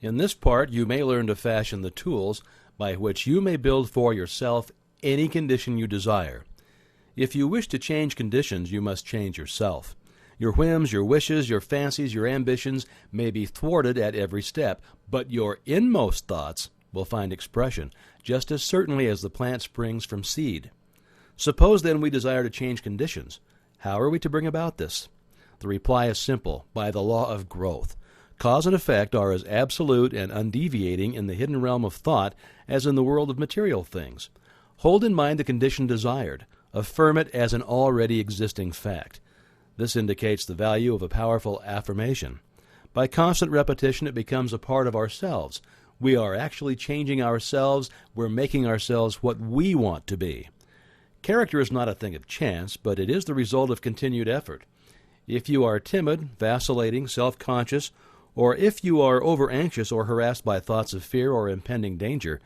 In this part, you may learn to fashion the tools by which you may build for yourself any condition you desire. If you wish to change conditions, you must change yourself. Your whims, your wishes, your fancies, your ambitions may be thwarted at every step, but your inmost thoughts will find expression, just as certainly as the plant springs from seed. Suppose then we desire to change conditions. How are we to bring about this? The reply is simple: by the law of growth. Cause and effect are as absolute and undeviating in the hidden realm of thought as in the world of material things. Hold in mind the condition desired. Affirm it as an already existing fact. This indicates the value of a powerful affirmation. By constant repetition, it becomes a part of ourselves. We are actually changing ourselves. We're making ourselves what we want to be. Character is not a thing of chance, but it is the result of continued effort. If you are timid, vacillating, self-conscious, or if you are over-anxious or harassed by thoughts of fear or impending danger,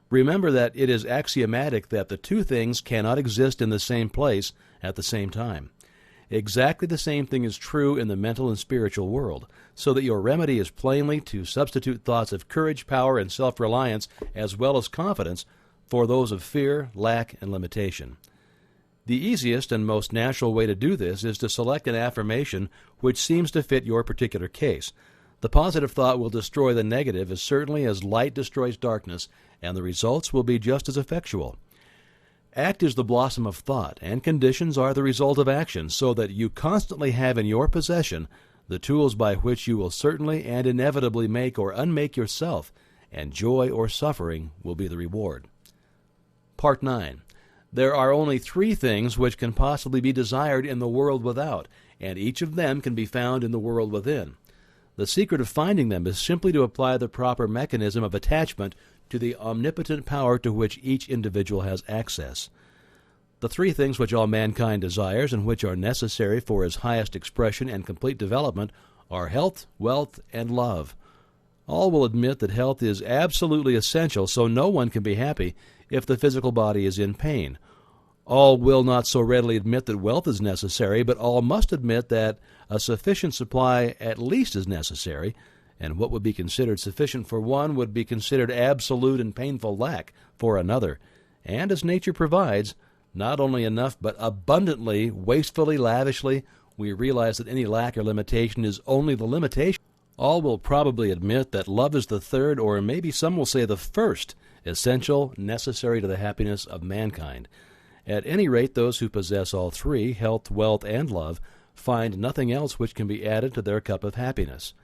remember that it is axiomatic that the two things cannot exist in the same place at the same time. Exactly the same thing is true in the mental and spiritual world, so that your remedy is plainly to substitute thoughts of courage, power, and self-reliance, as well as confidence, for those of fear, lack, and limitation. The easiest and most natural way to do this is to select an affirmation which seems to fit your particular case. The positive thought will destroy the negative as certainly as light destroys darkness, and the results will be just as effectual. Act is the blossom of thought, and conditions are the result of action, so that you constantly have in your possession the tools by which you will certainly and inevitably make or unmake yourself, and joy or suffering will be the reward. Part 9. There are only three things which can possibly be desired in the world without, and each of them can be found in the world within. The secret of finding them is simply to apply the proper mechanism of attachment to the omnipotent power to which each individual has access. The three things which all mankind desires and which are necessary for his highest expression and complete development are health, wealth, and love. All will admit that health is absolutely essential, so no one can be happy if the physical body is in pain. All will not so readily admit that wealth is necessary, but all must admit that a sufficient supply at least is necessary, and what would be considered sufficient for one would be considered absolute and painful lack for another. And as nature provides, not only enough but abundantly, wastefully, lavishly, we realize that any lack or limitation is only the limitation. All will probably admit that love is the third, or maybe some will say the first, essential, necessary to the happiness of mankind. At any rate, those who possess all three, health, wealth, and love, find nothing else which can be added to their cup of happiness.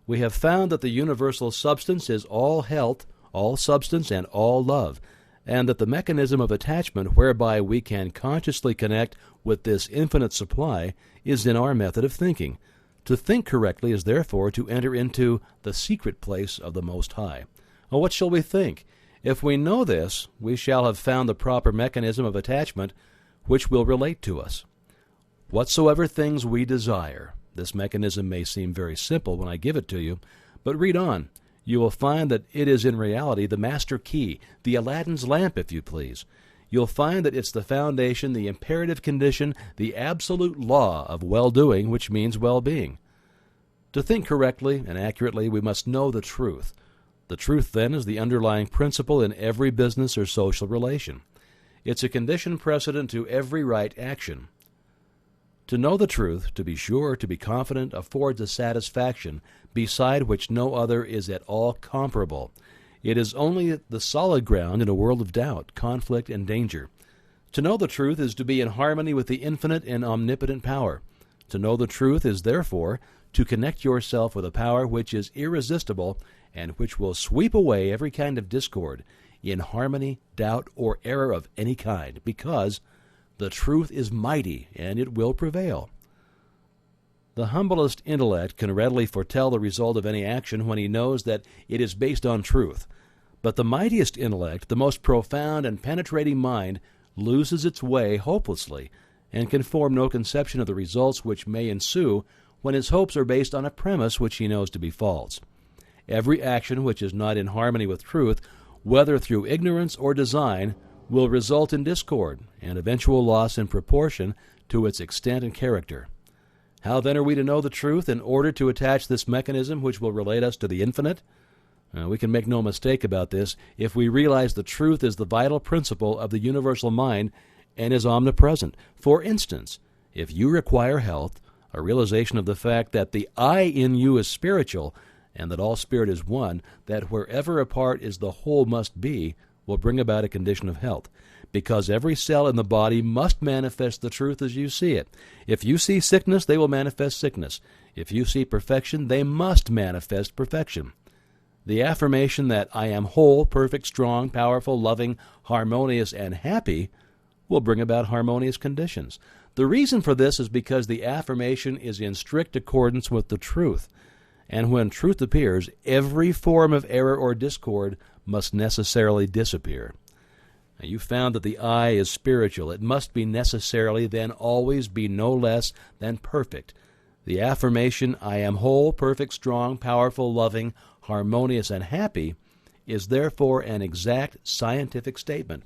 We have found that the universal substance is all health, all substance, and all love, and that the mechanism of attachment whereby we can consciously connect with this infinite supply is in our method of thinking. To think correctly is therefore to enter into the secret place of the Most High. Well, what shall we think? If we know this, we shall have found the proper mechanism of attachment which will relate to us. Whatsoever things we desire. This mechanism may seem very simple when I give it to you, but read on. You will find that it is in reality the master key, the Aladdin's lamp, if you please. You'll find that it's the foundation, the imperative condition, the absolute law of well-doing, which means well-being. To think correctly and accurately, we must know the truth. The truth, then, is the underlying principle in every business or social relation. It's a condition precedent to every right action. To know the truth, to be sure, to be confident, affords a satisfaction beside which no other is at all comparable. It is only the solid ground in a world of doubt, conflict, and danger. To know the truth is to be in harmony with the infinite and omnipotent power. To know the truth is, therefore, to connect yourself with a power which is irresistible and which will sweep away every kind of discord, inharmony, doubt, or error of any kind, because the truth is mighty, and it will prevail. The humblest intellect can readily foretell the result of any action when he knows that it is based on truth. But the mightiest intellect, the most profound and penetrating mind, loses its way hopelessly, and can form no conception of the results which may ensue when his hopes are based on a premise which he knows to be false. Every action which is not in harmony with truth, whether through ignorance or design, will result in discord and eventual loss in proportion to its extent and character. How then are we to know the truth in order to attach this mechanism which will relate us to the infinite? We can make no mistake about this if we realize the truth is the vital principle of the universal mind and is omnipresent. For instance, if you require health, a realization of the fact that the I in you is spiritual and that all spirit is one, that wherever a part is the whole must be, will bring about a condition of health, because every cell in the body must manifest the truth as you see it. If you see sickness, they will manifest sickness. If you see perfection, they must manifest perfection. The affirmation that I am whole, perfect, strong, powerful, loving, harmonious, and happy will bring about harmonious conditions. The reason for this is because the affirmation is in strict accordance with the truth. And when truth appears, every form of error or discord must necessarily disappear. Now, you found that the I is spiritual. It must be necessarily, then always be no less than perfect. The affirmation, I am whole, perfect, strong, powerful, loving, harmonious, and happy, is therefore an exact scientific statement.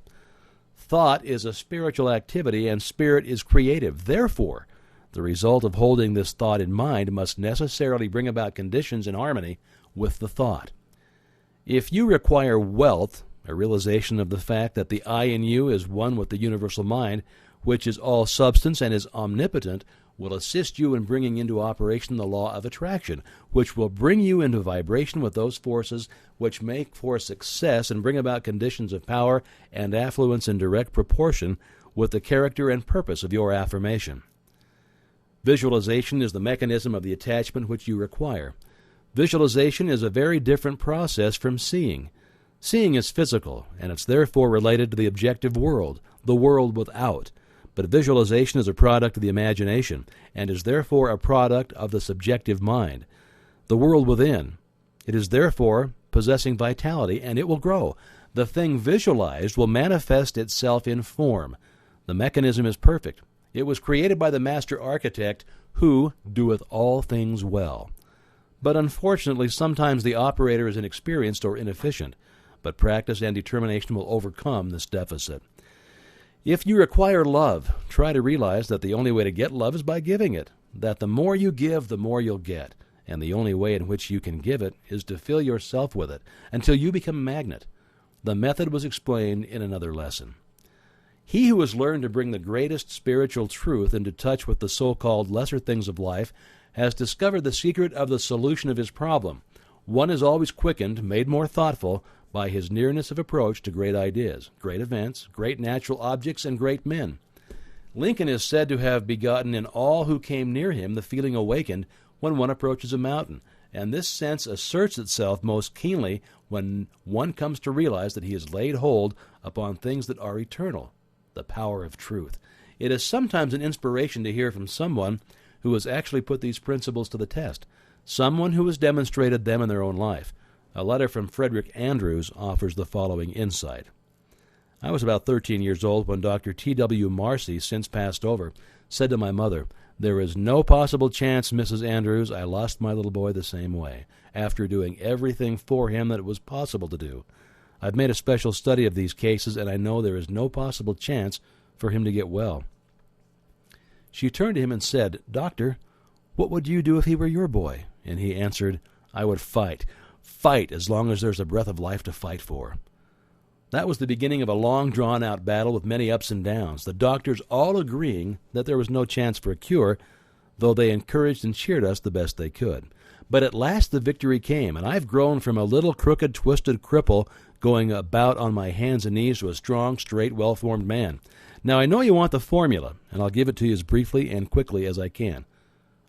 Thought is a spiritual activity, and spirit is creative. Therefore, the result of holding this thought in mind must necessarily bring about conditions in harmony with the thought. If you require wealth, a realization of the fact that the I in you is one with the universal mind, which is all substance and is omnipotent, will assist you in bringing into operation the law of attraction, which will bring you into vibration with those forces which make for success and bring about conditions of power and affluence in direct proportion with the character and purpose of your affirmation. Visualization is the mechanism of the attachment which you require. Visualization is a very different process from seeing. Seeing is physical, and it's therefore related to the objective world, the world without. But visualization is a product of the imagination, and is therefore a product of the subjective mind. The world within, it is therefore possessing vitality, and it will grow. The thing visualized will manifest itself in form. The mechanism is perfect. It was created by the master architect, who doeth all things well. But unfortunately, sometimes the operator is inexperienced or inefficient, but practice and determination will overcome this deficit. If you require love, try to realize that the only way to get love is by giving it, that the more you give, the more you'll get, and the only way in which you can give it is to fill yourself with it until you become a magnet. The method was explained in another lesson. He who has learned to bring the greatest spiritual truth into touch with the so-called lesser things of life has discovered the secret of the solution of his problem. One is always quickened, made more thoughtful, by his nearness of approach to great ideas, great events, great natural objects, and great men. Lincoln is said to have begotten in all who came near him the feeling awakened when one approaches a mountain, and this sense asserts itself most keenly when one comes to realize that he has laid hold upon things that are eternal, the power of truth. It is sometimes an inspiration to hear from someone who has actually put these principles to the test, someone who has demonstrated them in their own life. A letter from Frederick Andrews offers the following insight. I was about 13 years old when Dr. T.W. Marcy, since passed over, said to my mother, "There is no possible chance, Mrs. Andrews, I lost my little boy the same way, after doing everything for him that it was possible to do. I've made a special study of these cases, and I know there is no possible chance for him to get well." She turned to him and said, "Doctor, what would you do if he were your boy?" And he answered, "I would fight. Fight as long as there's a breath of life to fight for." That was the beginning of a long, drawn-out battle with many ups and downs, the doctors all agreeing that there was no chance for a cure, though they encouraged and cheered us the best they could. But at last the victory came, and I've grown from a little crooked, twisted cripple going about on my hands and knees to a strong, straight, well-formed man. Now I know you want the formula, and I'll give it to you as briefly and quickly as I can.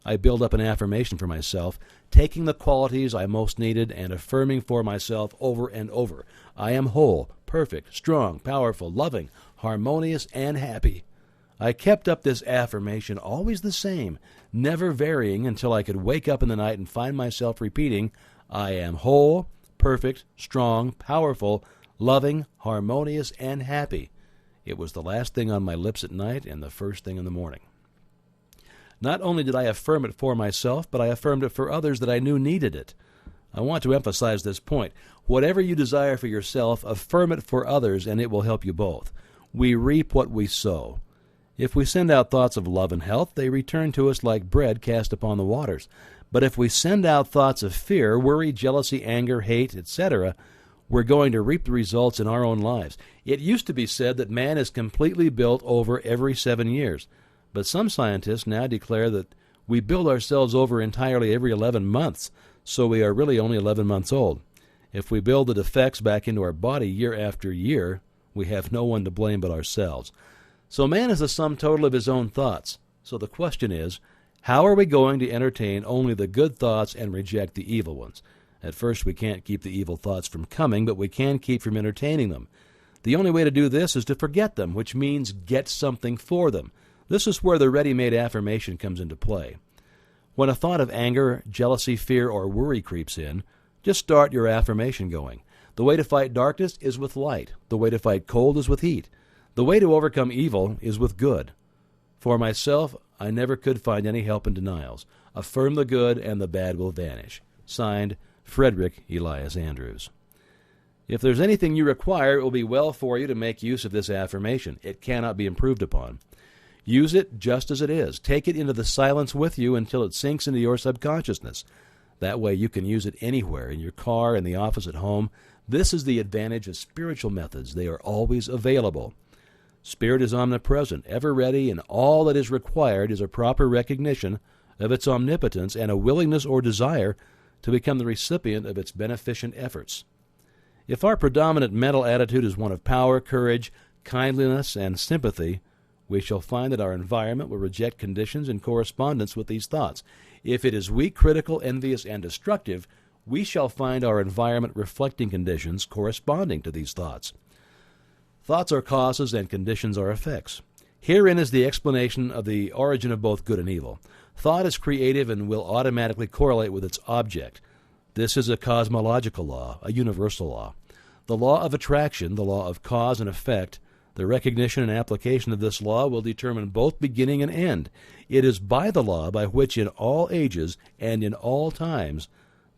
I build up an affirmation for myself, taking the qualities I most needed and affirming for myself over and over. I am whole, perfect, strong, powerful, loving, harmonious, and happy. I kept up this affirmation always the same, never varying until I could wake up in the night and find myself repeating, I am whole, perfect, strong, powerful, loving, harmonious, and happy. It was the last thing on my lips at night and the first thing in the morning. Not only did I affirm it for myself, but I affirmed it for others that I knew needed it. I want to emphasize this point. Whatever you desire for yourself, affirm it for others, and it will help you both. We reap what we sow. If we send out thoughts of love and health, they return to us like bread cast upon the waters. But if we send out thoughts of fear, worry, jealousy, anger, hate, etc., we're going to reap the results in our own lives. It used to be said that man is completely built over every 7 years, but some scientists now declare that we build ourselves over entirely every 11 months, so we are really only 11 months old. If we build the defects back into our body year after year, we have no one to blame but ourselves. So man is the sum total of his own thoughts. So the question is, how are we going to entertain only the good thoughts and reject the evil ones? At first, we can't keep the evil thoughts from coming, but we can keep from entertaining them. The only way to do this is to forget them, which means get something for them. This is where the ready-made affirmation comes into play. When a thought of anger, jealousy, fear, or worry creeps in, just start your affirmation going. The way to fight darkness is with light. The way to fight cold is with heat. The way to overcome evil is with good. For myself, I never could find any help in denials. Affirm the good, and the bad will vanish. Signed, Frederick Elias Andrews. If there's anything you require, it will be well for you to make use of this affirmation. It cannot be improved upon. Use it just as it is. Take it into the silence with you until it sinks into your subconsciousness. That way you can use it anywhere, in your car, in the office, at home. This is the advantage of spiritual methods. They are always available. Spirit is omnipresent, ever ready, and all that is required is a proper recognition of its omnipotence and a willingness or desire to become the recipient of its beneficent efforts. If our predominant mental attitude is one of power, courage, kindliness, and sympathy, we shall find that our environment will reject conditions in correspondence with these thoughts. If it is weak, critical, envious, and destructive, we shall find our environment reflecting conditions corresponding to these thoughts. Thoughts are causes and conditions are effects. Herein is the explanation of the origin of both good and evil. Thought is creative and will automatically correlate with its object. This is a cosmological law, a universal law. The law of attraction, the law of cause and effect, the recognition and application of this law will determine both beginning and end. It is by the law by which in all ages and in all times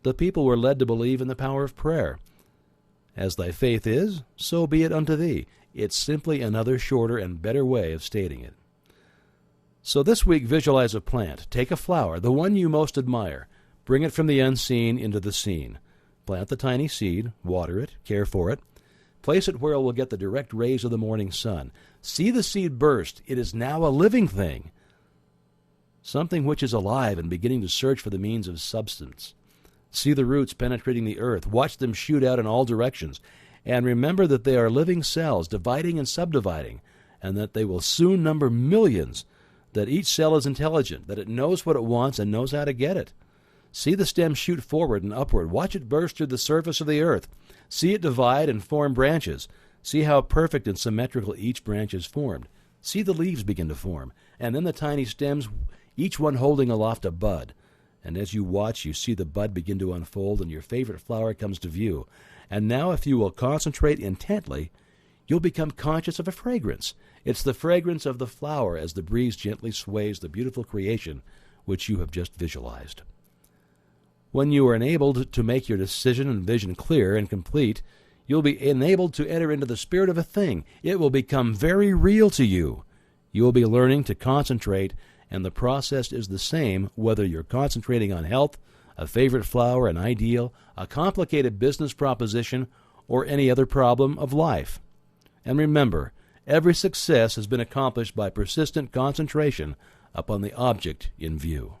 the people were led to believe in the power of prayer. As thy faith is, so be it unto thee. It's simply another shorter and better way of stating it. So this week, visualize a plant. Take a flower, the one you most admire. Bring it from the unseen into the seen. Plant the tiny seed, water it, care for it. Place it where it will get the direct rays of the morning sun. See the seed burst. It is now a living thing, something which is alive and beginning to search for the means of substance. See the roots penetrating the earth. Watch them shoot out in all directions. And remember that they are living cells, dividing and subdividing, and that they will soon number millions, that each cell is intelligent, that it knows what it wants and knows how to get it. See the stem shoot forward and upward. Watch it burst through the surface of the earth. See it divide and form branches. See how perfect and symmetrical each branch is formed. See the leaves begin to form, and then the tiny stems, each one holding aloft a bud. And as you watch, you see the bud begin to unfold, and your favorite flower comes to view. And now, if you will concentrate intently, you'll become conscious of a fragrance. It's the fragrance of the flower as the breeze gently sways the beautiful creation which you have just visualized. When you are enabled to make your decision and vision clear and complete, you'll be enabled to enter into the spirit of a thing. It will become very real to you. You will be learning to concentrate, and the process is the same whether you're concentrating on health, a favorite flower, an ideal, a complicated business proposition, or any other problem of life. And remember, every success has been accomplished by persistent concentration upon the object in view.